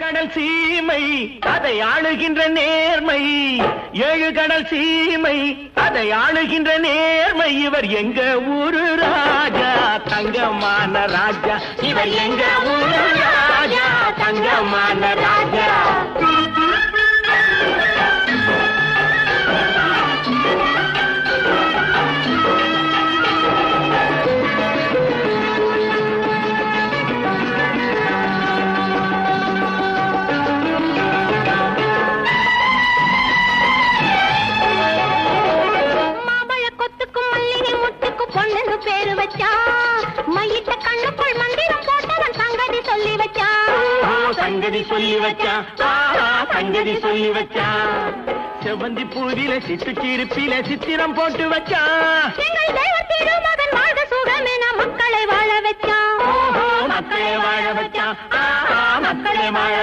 கடல் சீமை அதை ஆளுகின்ற நேர்மை, ஏழு கடல் சீமை அதை ஆளுகின்ற நேர்மை. இவர் எங்க ஊரு ராஜா, தங்கமான ராஜா. இவர் எங்க ஊரு ராஜா, தங்கமான ராஜா. பேரு வச்சா மையிட்ட கண்ணுக்குள் மந்திரம் போட்டவன் சங்கதி சொல்லி வச்சான். சங்கதி சொல்லி வச்சான், சங்கதி சொல்லி வச்சான். செவந்தி பூவில சிட்டுச்சிருப்பில சித்திரம் போட்டு வச்சான். எங்கள் தெய்வ திருமகன் வாழ்க சுகமென மக்களை வாழ வச்சான். மக்களை வாழ வச்சான், மக்களை வாழ